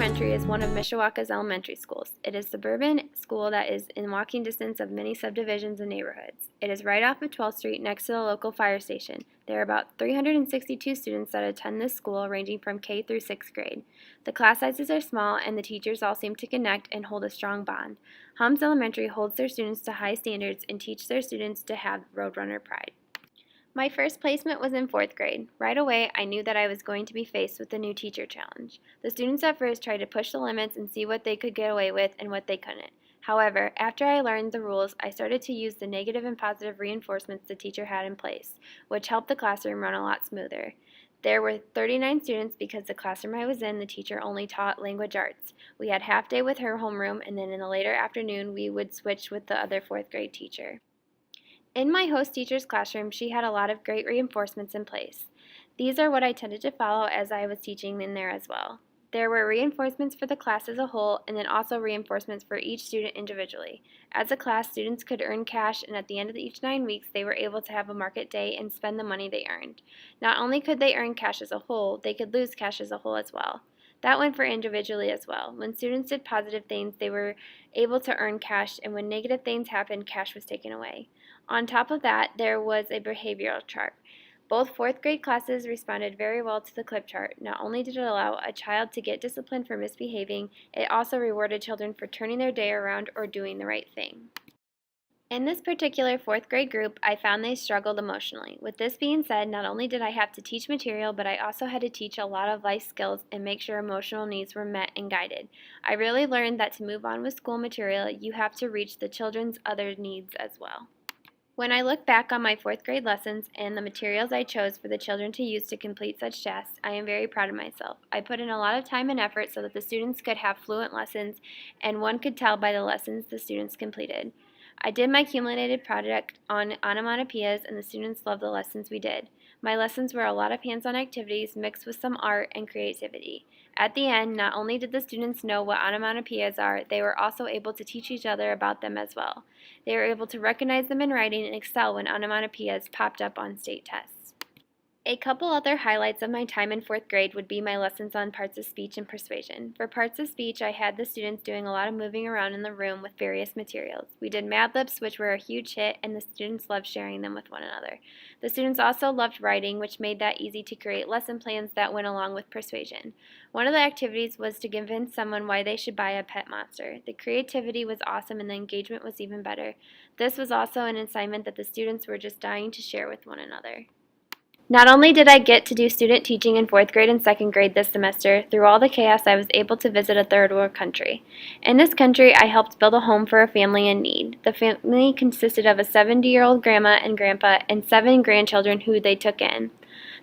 Elementary is one of Mishawaka's elementary schools. It is a suburban school that is in walking distance of many subdivisions and neighborhoods. It is right off of 12th Street next to the local fire station. There are about 362 students that attend this school, ranging from K through 6th grade. The class sizes are small, and the teachers all seem to connect and hold a strong bond. Holmes Elementary holds their students to high standards and teach their students to have Roadrunner pride. My first placement was in 4th grade. Right away, I knew that I was going to be faced with the new teacher challenge. The students at first tried to push the limits and see what they could get away with and what they couldn't. However, after I learned the rules, I started to use the negative and positive reinforcements the teacher had in place, which helped the classroom run a lot smoother. There were 39 students because the classroom I was in, the teacher only taught language arts. We had half day with her homeroom, and then in the later afternoon, we would switch with the other 4th grade teacher. In my host teacher's classroom, she had a lot of great reinforcements in place. These are what I tended to follow as I was teaching in there as well. There were reinforcements for the class as a whole, and then also reinforcements for each student individually. As a class, students could earn cash, and at the end of each 9 weeks, they were able to have a market day and spend the money they earned. Not only could they earn cash as a whole, they could lose cash as a whole as well. That went for individually as well. When students did positive things, they were able to earn cash, and when negative things happened, cash was taken away. On top of that, there was a behavioral chart. Both 4th grade classes responded very well to the clip chart. Not only did it allow a child to get disciplined for misbehaving, it also rewarded children for turning their day around or doing the right thing. In this particular 4th grade group, I found they struggled emotionally. With this being said, not only did I have to teach material, but I also had to teach a lot of life skills and make sure emotional needs were met and guided. I really learned that to move on with school material, you have to reach the children's other needs as well. When I look back on my 4th grade lessons and the materials I chose for the children to use to complete such tasks, I am very proud of myself. I put in a lot of time and effort so that the students could have fluent lessons, and one could tell by the lessons the students completed. I did my cumulative project on onomatopoeias, and the students loved the lessons we did. My lessons were a lot of hands-on activities mixed with some art and creativity. At the end, not only did the students know what onomatopoeias are, they were also able to teach each other about them as well. They were able to recognize them in writing and excel when onomatopoeias popped up on state tests. A couple other highlights of my time in 4th grade would be my lessons on parts of speech and persuasion. For parts of speech, I had the students doing a lot of moving around in the room with various materials. We did Mad Libs, which were a huge hit, and the students loved sharing them with one another. The students also loved writing, which made that easy to create lesson plans that went along with persuasion. One of the activities was to convince someone why they should buy a pet monster. The creativity was awesome and the engagement was even better. This was also an assignment that the students were just dying to share with one another. Not only did I get to do student teaching in 4th grade and 2nd grade this semester, through all the chaos I was able to visit a third world country. In this country, I helped build a home for a family in need. The family consisted of a 70-year-old grandma and grandpa and 7 grandchildren who they took in.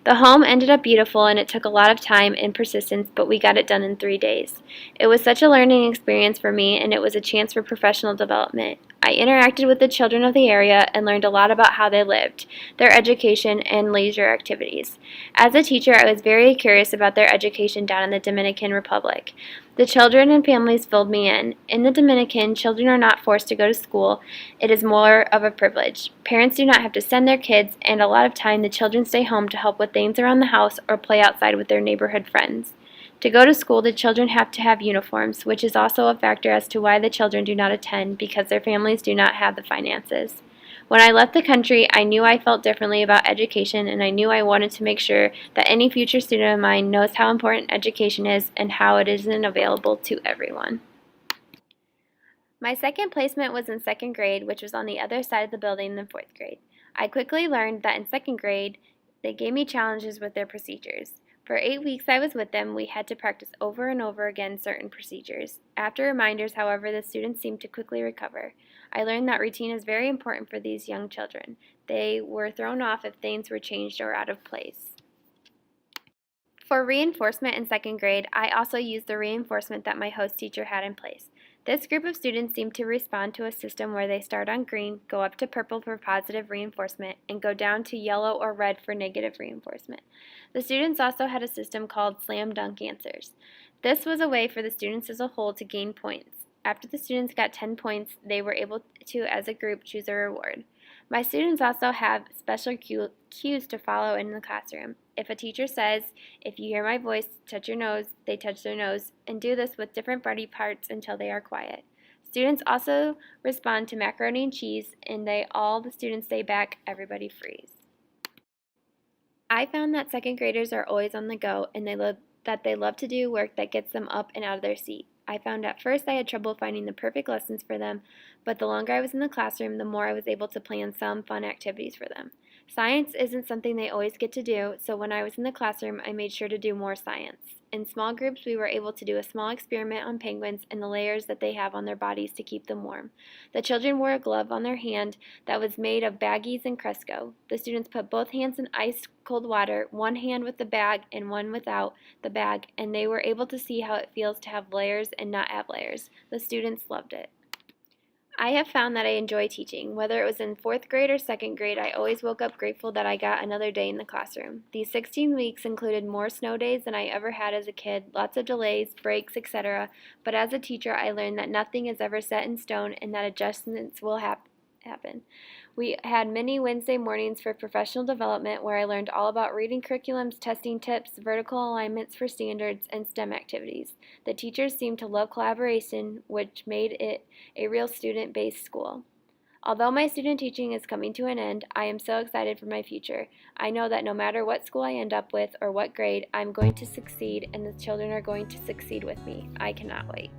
The home ended up beautiful, and it took a lot of time and persistence, but we got it done in 3 days. It was such a learning experience for me, and it was a chance for professional development. I interacted with the children of the area and learned a lot about how they lived, their education, and leisure activities. As a teacher, I was very curious about their education down in the Dominican Republic. The children and families filled me in. In the Dominican, children are not forced to go to school. It is more of a privilege. Parents do not have to send their kids, and a lot of time the children stay home to help with things around the house or play outside with their neighborhood friends. To go to school, the children have to have uniforms, which is also a factor as to why the children do not attend because their families do not have the finances. When I left the country, I knew I felt differently about education, and I knew I wanted to make sure that any future student of mine knows how important education is and how it isn't available to everyone. My second placement was in 2nd grade, which was on the other side of the building than 4th grade. I quickly learned that in 2nd grade, they gave me challenges with their procedures. For 8 weeks I was with them, we had to practice over and over again certain procedures. After reminders, however, the students seemed to quickly recover. I learned that routine is very important for these young children. They were thrown off if things were changed or out of place. For reinforcement in 2nd grade, I also used the reinforcement that my host teacher had in place. This group of students seemed to respond to a system where they start on green, go up to purple for positive reinforcement, and go down to yellow or red for negative reinforcement. The students also had a system called slam dunk answers. This was a way for the students as a whole to gain points. After the students got 10 points, they were able to, as a group, choose a reward. My students also have special cues to follow in the classroom. If a teacher says, "If you hear my voice, touch your nose," they touch their nose, and do this with different body parts until they are quiet. Students also respond to macaroni and cheese, and all the students say back, "Everybody freeze." I found that second graders are always on the go, and they love to do work that gets them up and out of their seat. I found at first I had trouble finding the perfect lessons for them, but the longer I was in the classroom, the more I was able to plan some fun activities for them. Science isn't something they always get to do, so when I was in the classroom, I made sure to do more science. In small groups, we were able to do a small experiment on penguins and the layers that they have on their bodies to keep them warm. The children wore a glove on their hand that was made of baggies and Cresco. The students put both hands in ice cold water, one hand with the bag and one without the bag, and they were able to see how it feels to have layers and not have layers. The students loved it. I have found that I enjoy teaching. Whether it was in fourth grade or second grade, I always woke up grateful that I got another day in the classroom. These 16 weeks included more snow days than I ever had as a kid, lots of delays, breaks, etc. But as a teacher, I learned that nothing is ever set in stone and that adjustments will happen. We had many Wednesday mornings for professional development where I learned all about reading curriculums, testing tips, vertical alignments for standards, and STEM activities. The teachers seemed to love collaboration, which made it a real student-based school. Although my student teaching is coming to an end, I am so excited for my future. I know that no matter what school I end up with or what grade, I'm going to succeed and the children are going to succeed with me. I cannot wait.